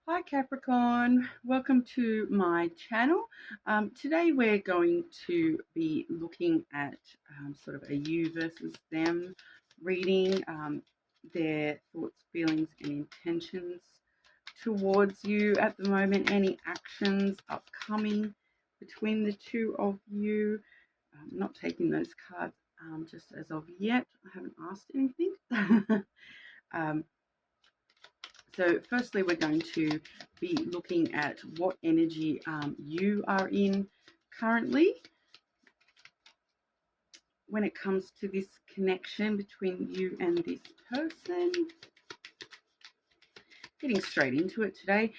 Hi Capricorn, welcome to my channel. Today we're going to be looking at sort of a you versus them reading, their thoughts, feelings and intentions towards you at the moment, any actions upcoming between the two of you. I'm not taking those cards just as of yet. I haven't asked anything. um, So firstly, we're going to be looking at what energy you are in currently when it comes to this connection between you and this person. Getting straight into it today.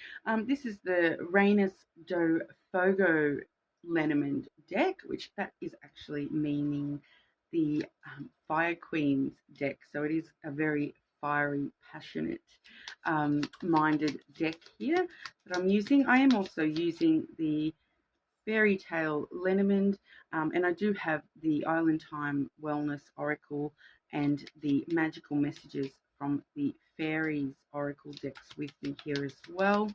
This is the Rainis do Fogo Lenormand deck, which that is actually meaning the Fire Queen's deck. So it is a very fiery, passionate minded deck here that I'm using. I am also using the Fairy Tale Lenormand, and I do have the Island Time Wellness Oracle and the Magical Messages from the Fairies Oracle decks with me here as well.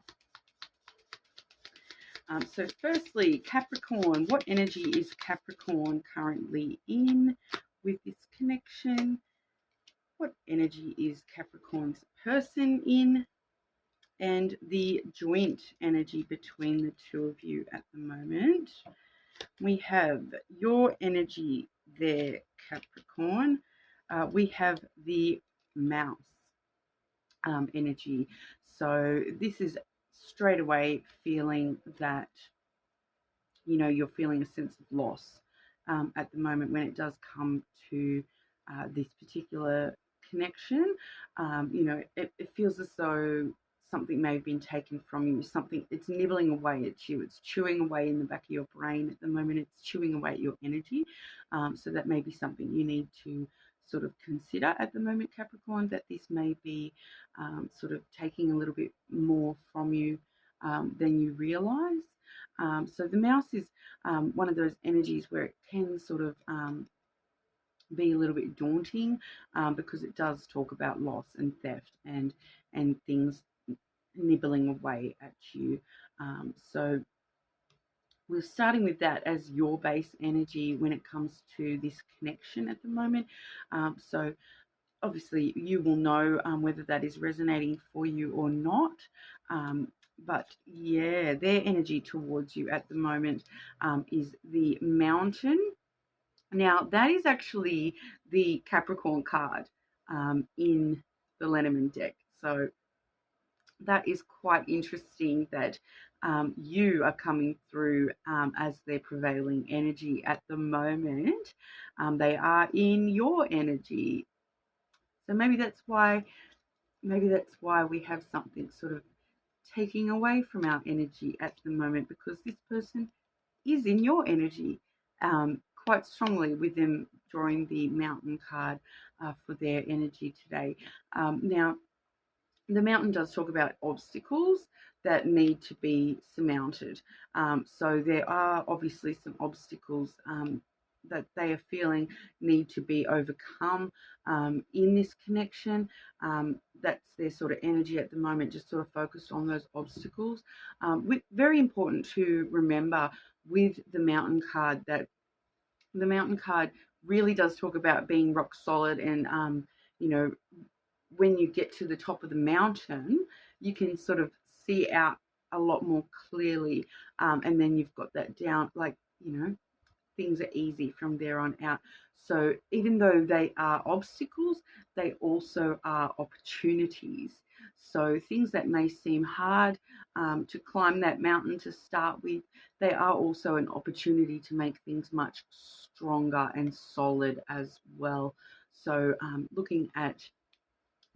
So firstly, Capricorn, what energy is Capricorn currently in with this connection? What energy is Capricorn's person in? And the joint energy between the two of you at the moment. We have your energy there, Capricorn. We have the mouse energy. So this is straight away feeling that, you're feeling a sense of loss at the moment when it does come to this particular connection. It feels as though something may have been taken from you, something, it's nibbling away at you, it's chewing away in the back of your brain at the moment, it's chewing away at your energy. So that may be something you need to sort of consider at the moment, Capricorn, that this may be sort of taking a little bit more from you than you realize. So the mouse is one of those energies where it can sort of be a little bit daunting because it does talk about loss and theft and things nibbling away at you. So we're starting with that as your base energy when it comes to this connection at the moment. So obviously you will know whether that is resonating for you or not. But yeah, their energy towards you at the moment is the Mountain. Now, that is actually the Capricorn card in the Lenormand deck. So that is quite interesting that you are coming through as their prevailing energy at the moment. They are in your energy. So maybe that's why we have something sort of taking away from our energy at the moment, because this person is in your energy quite strongly, with them drawing the Mountain card for their energy today. Now, the Mountain does talk about obstacles that need to be surmounted. So there are obviously some obstacles that they are feeling need to be overcome in this connection. That's their sort of energy at the moment, just sort of focused on those obstacles. Very important to remember with the Mountain card that the Mountain card really does talk about being rock solid and, you know, when you get to the top of the mountain, you can sort of see out a lot more clearly. And then you've got that down, like, things are easy from there on out. So even though they are obstacles, they also are opportunities. So things that may seem hard to climb that mountain to start with, they are also an opportunity to make things much stronger and solid as well. So looking at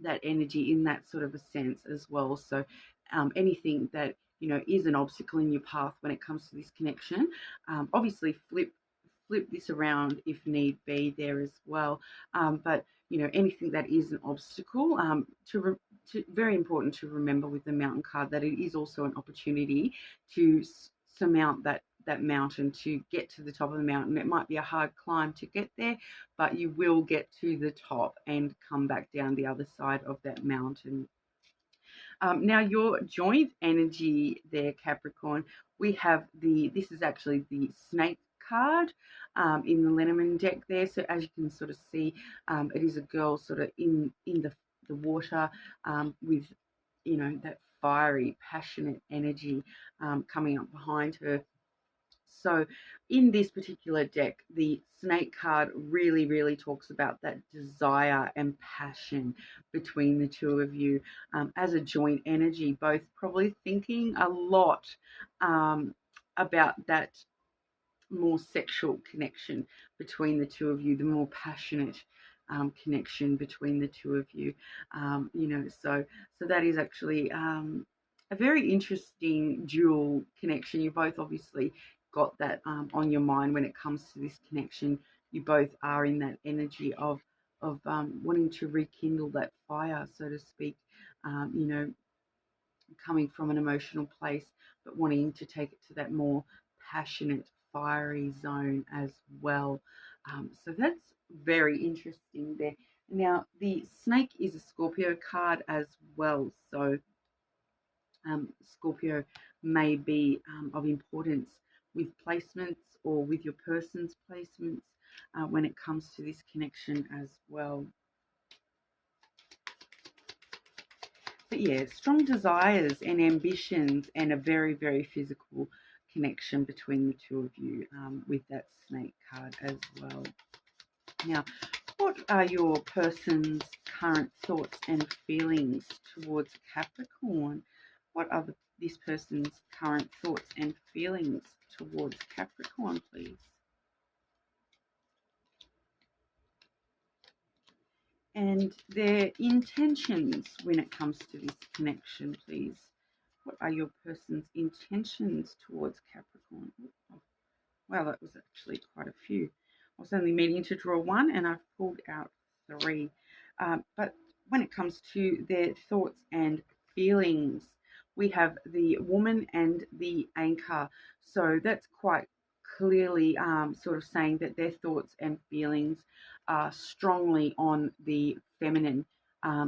that energy in that sort of a sense as well. So anything that is an obstacle in your path when it comes to this connection, obviously flip this around if need be there as well. But anything that is an obstacle, very important to remember with the Mountain card that it is also an opportunity to surmount that mountain, to get to the top of the mountain. It might be a hard climb to get there, but you will get to the top and come back down the other side of that mountain. Now your joint energy there, Capricorn, we have this is actually the snake card in the Lenormand deck there. So as you can sort of see, it is a girl sort of in the water with, you know, that fiery, passionate energy coming up behind her. So in this particular deck, the snake card really, really talks about that desire and passion between the two of you as a joint energy, both probably thinking a lot about that more sexual connection between the two of you, the more passionate connection between the two of you. You know, so that is actually a very interesting dual connection. You both obviously got that on your mind when it comes to this connection. You both are in that energy of wanting to rekindle that fire, so to speak. You know, coming from an emotional place, but wanting to take it to that more passionate, fiery zone as well. So that's very interesting there. Now, the snake is a Scorpio card as well. So Scorpio may be of importance with placements or with your person's placements when it comes to this connection as well. But yeah, strong desires and ambitions and a very, very physical connection between the two of you with that snake card as well. Now, what are your person's current thoughts and feelings towards Capricorn? What are this person's current thoughts and feelings towards Capricorn, please? And their intentions when it comes to this connection, please. What are your person's intentions towards Capricorn? Oh, wow, that was actually quite a few. I was only meaning to draw one and I've pulled out three. But when it comes to their thoughts and feelings, we have the woman and the anchor. So that's quite clearly sort of saying that their thoughts and feelings are strongly on the feminine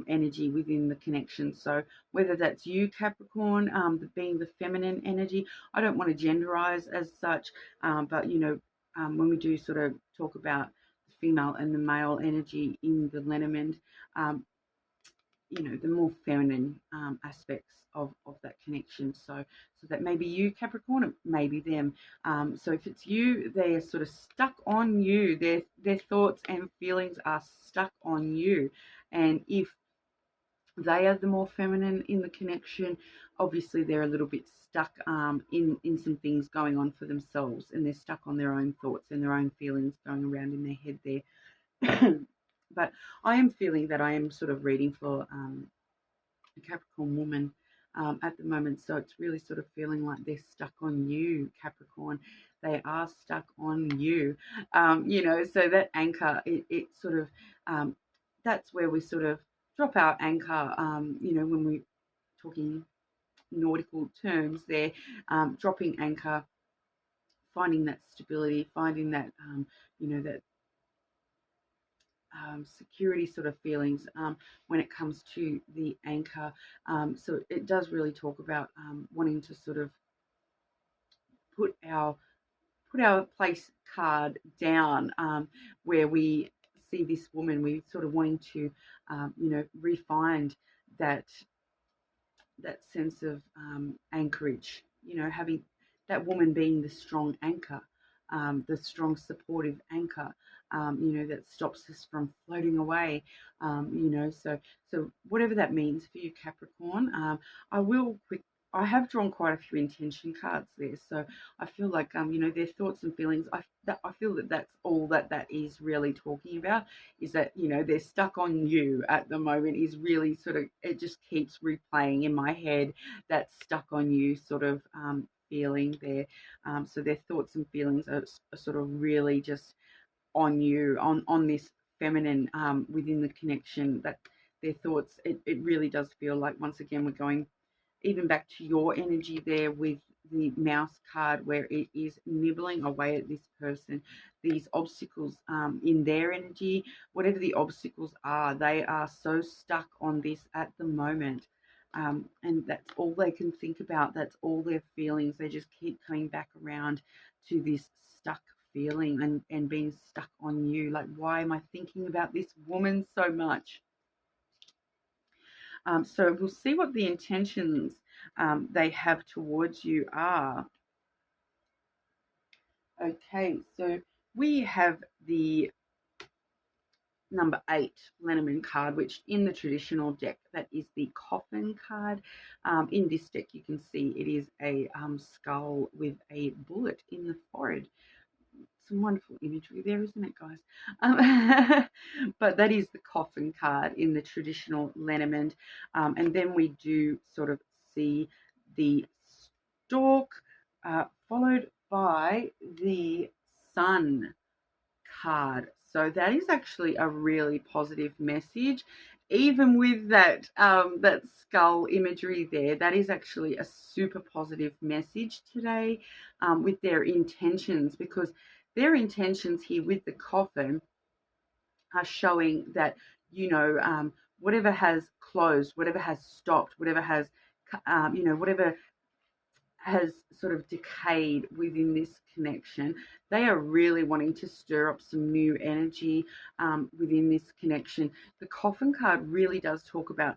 energy within the connection. So whether that's you, Capricorn, being the feminine energy, I don't want to genderize as such, but you know, when we do sort of talk about the female and the male energy in the Lenormand, um, you know, the more feminine aspects of that connection. So that maybe you, Capricorn, it may be them. So if it's you, they are sort of stuck on you. Their thoughts and feelings are stuck on you. And if they are the more feminine in the connection, obviously they're a little bit stuck in some things going on for themselves, and they're stuck on their own thoughts and their own feelings going around in their head there. But I am feeling that I am sort of reading for a Capricorn woman at the moment. So it's really sort of feeling like they're stuck on you, Capricorn. They are stuck on you. You know, so that anchor, it sort of, that's where we sort of drop our anchor, you know, when we're talking nautical terms there, dropping anchor, finding that stability, finding that, you know, that security sort of feelings when it comes to the anchor. So it does really talk about wanting to sort of put our place card down where we see this woman. We sort of wanting to, you know, refine that sense of anchorage. You know, having that woman being the strong anchor, the strong supportive anchor, you know, that stops us from floating away. You know, so whatever that means for you, Capricorn. I will quick. I have drawn quite a few intention cards there, so I feel like you know, their thoughts and feelings. I feel that that's all that is really talking about, is that, you know, they're stuck on you at the moment, is really sort of, it just keeps replaying in my head, that stuck on you sort of feeling there. So their thoughts and feelings are sort of really just on you, on this feminine within the connection, that their thoughts, it really does feel like, once again, we're going even back to your energy there with the mouse card, where it is nibbling away at this person, these obstacles in their energy, whatever the obstacles are, they are so stuck on this at the moment. And that's all they can think about. That's all their feelings. They just keep coming back around to this stuck feeling and being stuck on you. Like, why am I thinking about this woman so much? So we'll see what the intentions they have towards you are. Okay, so we have the number 8 Lenormand card, which in the traditional deck, that is the coffin card. In this deck, you can see it is a skull with a bullet in the forehead. Some wonderful imagery there, isn't it, guys? But that is the coffin card in the traditional Lenormand. And then we do sort of see the stork followed by the sun card. So that is actually a really positive message. Even with that that skull imagery there, that is actually a super positive message today with their intentions, because their intentions here with the coffin are showing that, whatever has closed, whatever has stopped, whatever has, whatever has sort of decayed within this connection, they are really wanting to stir up some new energy within this connection. The coffin card really does talk about,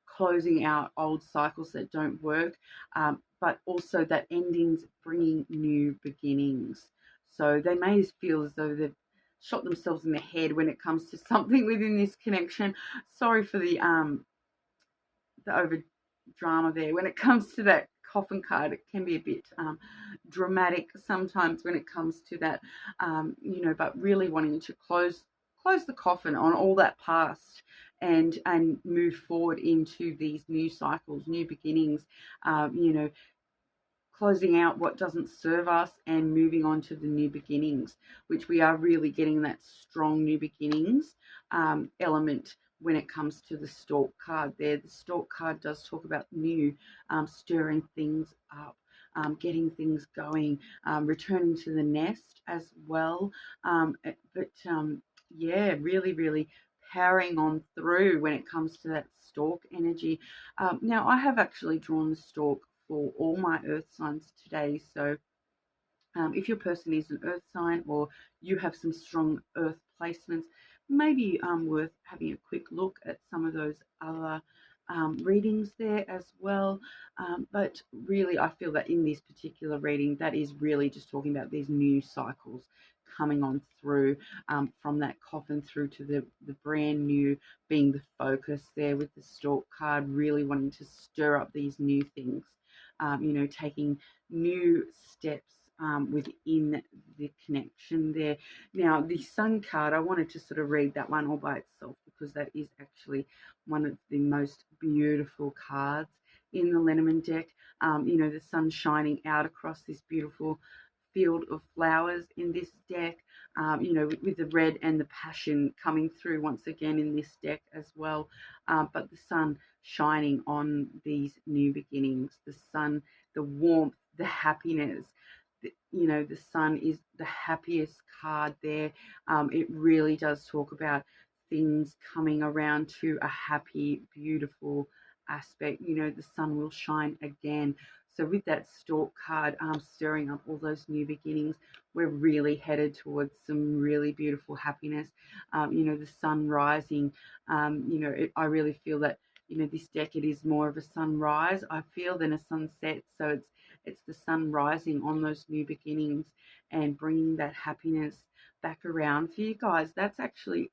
closing out old cycles that don't work, but also that endings bringing new beginnings. So they may feel as though they've shot themselves in the head when it comes to something within this connection. Sorry for the over drama there. When it comes to that coffin card, it can be a bit dramatic sometimes when it comes to that, but really wanting to close the coffin on all that past and move forward into these new cycles, new beginnings, closing out what doesn't serve us and moving on to the new beginnings, which we are really getting that strong new beginnings element when it comes to the stork card there. The stork card does talk about new, stirring things up, getting things going, returning to the nest as well. Yeah, really, really powering on through when it comes to that stork energy. Now, I have actually drawn the stork for all my earth signs today. So if your person is an earth sign or you have some strong earth placements, maybe worth having a quick look at some of those other readings there as well. But really, I feel that in this particular reading, that is really just talking about these new cycles coming on through from that coffin through to the brand new being the focus there with the stork card, really wanting to stir up these new things, taking new steps within the connection there. Now, the sun card, I wanted to sort of read that one all by itself because that is actually one of the most beautiful cards in the Lenormand deck. The sun shining out across this beautiful field of flowers in this deck, with the red and the passion coming through once again in this deck as well. But the sun shining on these new beginnings, the sun, the warmth, the happiness. The sun is the happiest card there. It really does talk about things coming around to a happy, beautiful aspect. The sun will shine again. So with that stork card stirring up all those new beginnings, we're really headed towards some really beautiful happiness. The sun rising, I really feel that, this deck, it is more of a sunrise, I feel, than a sunset. So it's the sun rising on those new beginnings and bringing that happiness back around for you guys. That's actually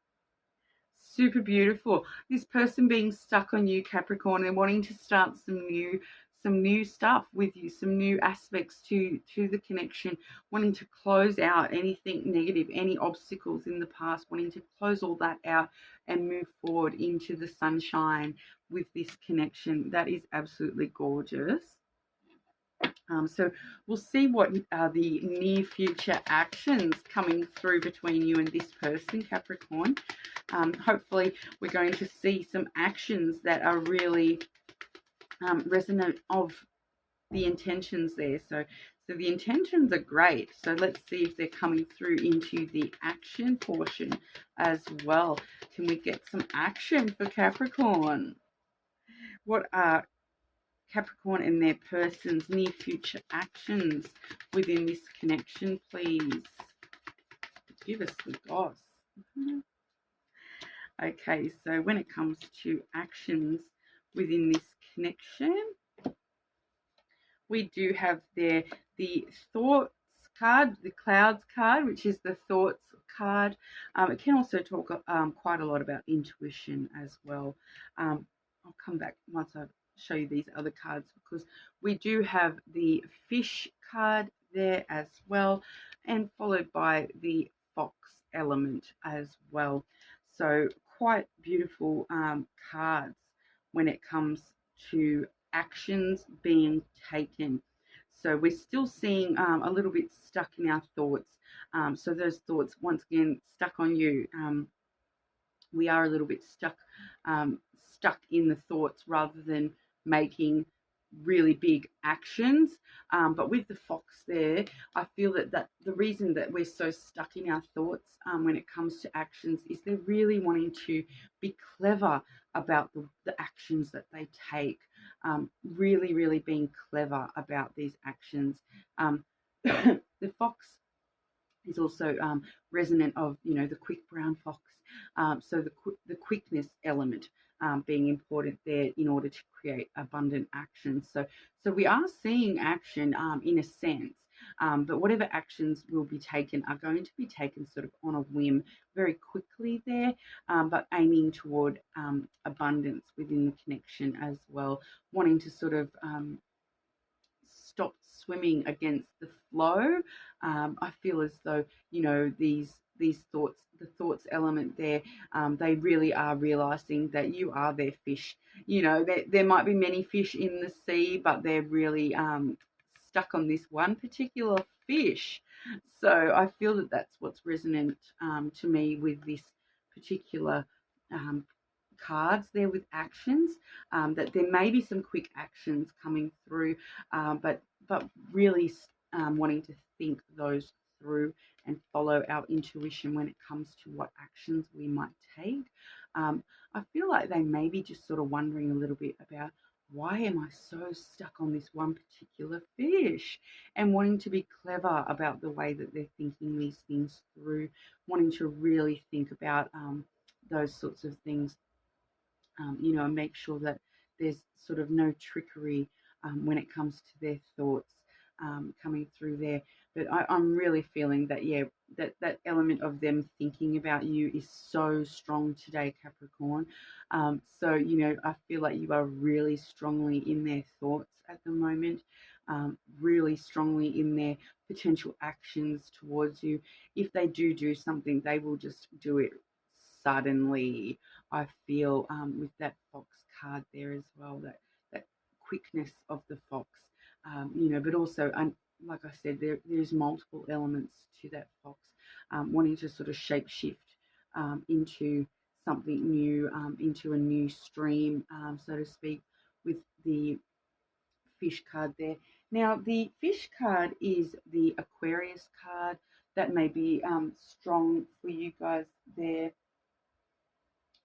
super beautiful. This person being stuck on you, Capricorn, and wanting to start some new stuff with you, some new aspects to the connection, wanting to close out anything negative, any obstacles in the past, wanting to close all that out and move forward into the sunshine with this connection. That is absolutely gorgeous. So we'll see what are the near future actions coming through between you and this person, Capricorn. Hopefully we're going to see some actions that are really resonant of the intentions there. So the intentions are great. So let's see if they're coming through into the action portion as well. Can we get some action for Capricorn? What are Capricorn and their person's near future actions within this connection, please? Give us the goss. Okay, so when it comes to actions within this connection, we do have there the thoughts card, the clouds card, which is the thoughts card. It can also talk quite a lot about intuition as well. I'll come back once I show you these other cards, because we do have the fish card there as well, and followed by the fox element as well. So quite beautiful cards when it comes to actions being taken. So we're still seeing a little bit stuck in our thoughts. So those thoughts, once again, stuck on you. We are a little bit stuck in the thoughts rather than making really big actions. But with the fox there, I feel that the reason that we're so stuck in our thoughts when it comes to actions is they're really wanting to be clever about the actions that they take. Really, really being clever about these actions. The fox is also resonant of, the quick brown fox. So the quickness element being important there in order to create abundant action. So we are seeing action in a sense, but whatever actions will be taken are going to be taken sort of on a whim very quickly there, but aiming toward abundance within the connection as well, wanting to sort of stop swimming against the flow. I feel as though, these thoughts, the thoughts element there, they really are realizing that you are their fish. There might be many fish in the sea, but they're really stuck on this one particular fish. So I feel that that's what's resonant to me with this particular cards there with actions, that there may be some quick actions coming through, but really wanting to think those through and follow our intuition when it comes to what actions we might take. I feel like they may be just sort of wondering a little bit about, why am I so stuck on this one particular fish, and wanting to be clever about the way that they're thinking these things through, wanting to really think about those sorts of things, and make sure that there's sort of no trickery when it comes to their thoughts coming through there. But I'm really feeling that, that element of them thinking about you is so strong today, Capricorn. So, I feel like you are really strongly in their thoughts at the moment, really strongly in their potential actions towards you. If they do something, they will just do it suddenly. I feel with that fox card there as well, that quickness of the fox, but also, like I said, there's multiple elements to that fox, wanting to sort of shape shift into something new, into a new stream, so to speak, with the fish card there. Now, the fish card is the Aquarius card. That may be strong for you guys there.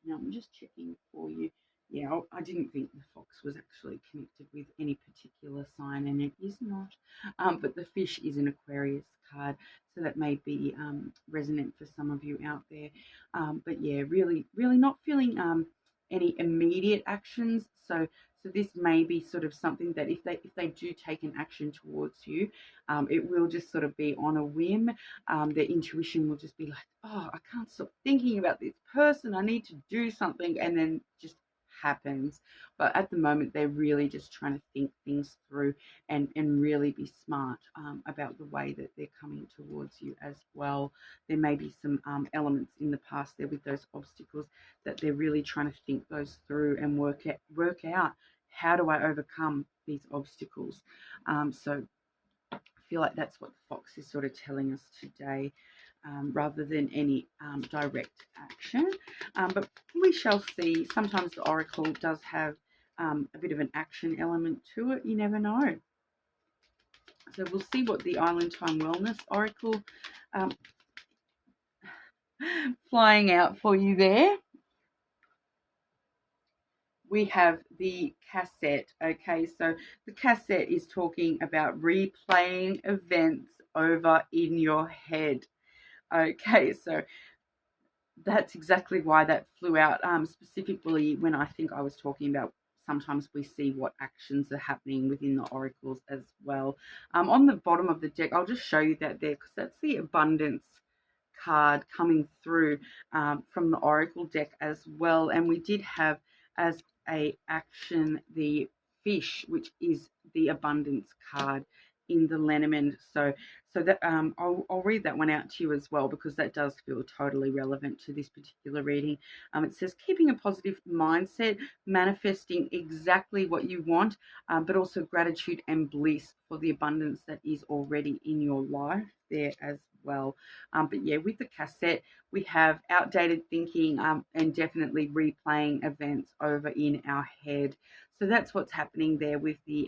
Now, I'm just checking for you. Yeah, I didn't think the fox was actually connected with any particular sign, and it is not. But the fish is an Aquarius card, so that may be resonant for some of you out there. But yeah, really, really not feeling any immediate actions. So this may be sort of something that if they do take an action towards you, it will just sort of be on a whim. Their intuition will just be like, oh, I can't stop thinking about this person. I need to do something, and then just happens. But at the moment, they're really just trying to think things through and really be smart about the way that they're coming towards you as well. There may be some elements in the past there with those obstacles that they're really trying to think those through and work out, how do I overcome these obstacles. So I feel like that's what the fox is sort of telling us today, rather than any direct action. But we shall see. Sometimes the oracle does have a bit of an action element to it. You never know. So we'll see what the Island Time Wellness Oracle flying out for you there. we have the cassette. Okay, so the cassette is talking about replaying events over in your head. Okay, so that's exactly why that flew out. Specifically, when I think I was talking about sometimes we see what actions are happening within the oracles as well. On the bottom of the deck, I'll just show you that there because that's the abundance card coming through from the oracle deck as well. And we did have as a action the fish, which is the abundance card in the lenormand. So that I'll read that one out to you as well because that does feel totally relevant to this particular reading. It says keeping a positive mindset, manifesting exactly what you want, but also gratitude and bliss for the abundance that is already in your life there as well. But yeah, with the cassette, we have outdated thinking and definitely replaying events over in our head. So that's what's happening there with the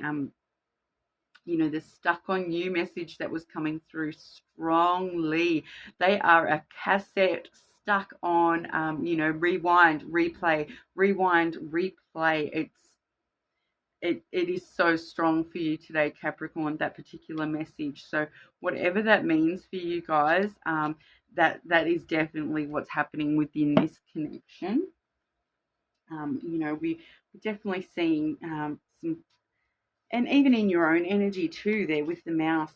the stuck on you message that was coming through strongly. They are a cassette stuck on, rewind, replay, rewind, replay. It is so strong for you today, Capricorn, that particular message. So whatever that means for you guys, that is definitely what's happening within this connection. We're definitely seeing some, and even in your own energy too, there with the mouse,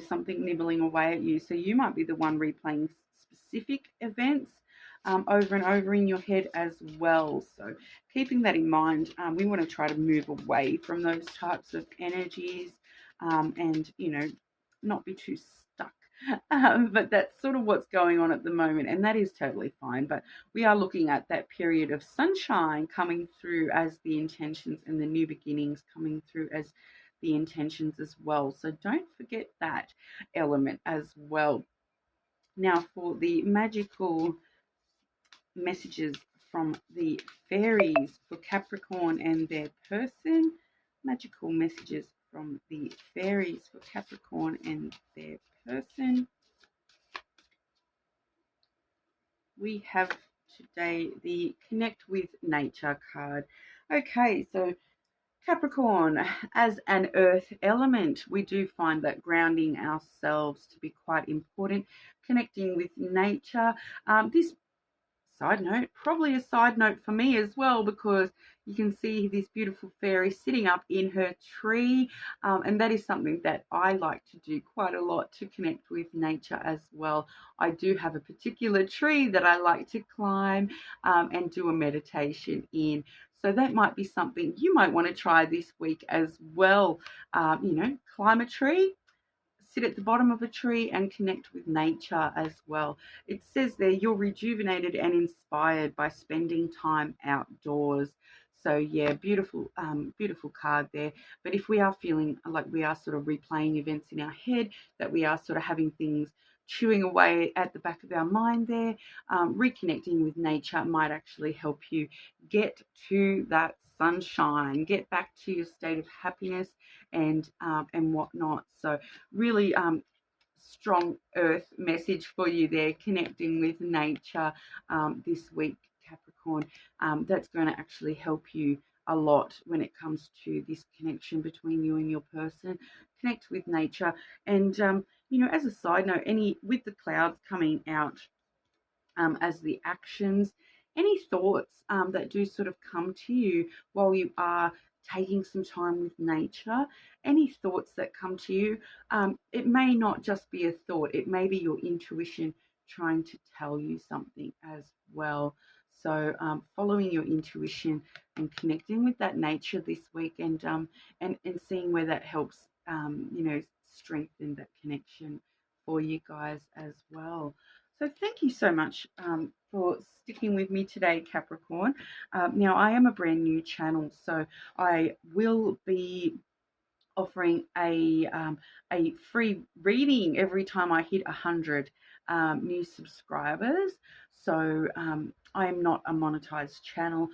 something nibbling away at you. So you might be the one replaying specific events over and over in your head as well. So keeping that in mind, we want to try to move away from those types of energies and, not be too stuck. But that's sort of what's going on at the moment, and that is totally fine. But we are looking at that period of sunshine coming through as the intentions and the new beginnings coming through as the intentions as well. So don't forget that element as well. Now, for the magical messages from the fairies for Capricorn and their person, magical messages from the fairies for Capricorn and their person. We have today the Connect with Nature card. Okay, so Capricorn, as an earth element, we do find that grounding ourselves to be quite important, connecting with nature. This side note, probably a side note for me as well, because you can see this beautiful fairy sitting up in her tree, and that is something that I like to do quite a lot to connect with nature as well. I do have a particular tree that I like to climb and do a meditation in. So that might be something you might want to try this week as well. Climb a tree, sit at the bottom of a tree and connect with nature as well. It says there you're rejuvenated and inspired by spending time outdoors. So yeah, beautiful card there. But if we are feeling like we are sort of replaying events in our head, that we are sort of having things chewing away at the back of our mind there, reconnecting with nature might actually help you get to that sunshine, get back to your state of happiness and whatnot. So really strong earth message for you there, connecting with nature this week, Capricorn. That's going to actually help you a lot when it comes to this connection between you and your person. Connect with nature. And as a side note, with the clouds coming out as the actions, any thoughts that do sort of come to you while you are taking some time with nature, any thoughts that come to you, it may not just be a thought, it may be your intuition trying to tell you something as well. So following your intuition and connecting with that nature this week, and seeing where that helps strengthen that connection for you guys as well. So thank you so much for sticking with me today, Capricorn. Now, I am a brand new channel, so I will be offering a free reading every time I hit 100 new subscribers. So I am not a monetized channel,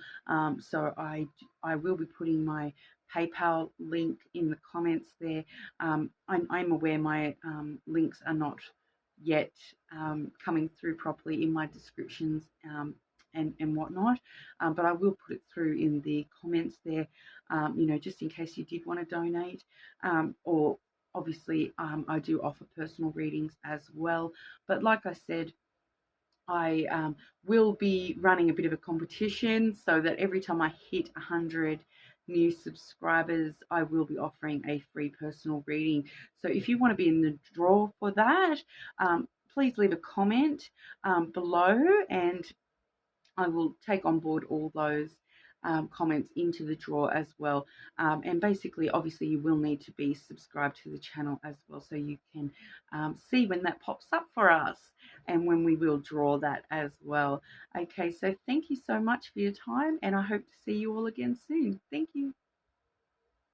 so I will be putting my PayPal link in the comments there. I'm aware my links are not yet coming through properly in my descriptions and whatnot. But I will put it through in the comments there, just in case you did want to donate, or obviously I do offer personal readings as well. But like I said, I will be running a bit of a competition so that every time I hit 100 new subscribers, I will be offering a free personal reading. So if you want to be in the draw for that, please leave a comment below, and I will take on board all those comments into the draw as well. And basically, obviously, you will need to be subscribed to the channel as well, so you can see when that pops up for us and when we will draw that as well. Okay, so thank you so much for your time, and I hope to see you all again soon. Thank you.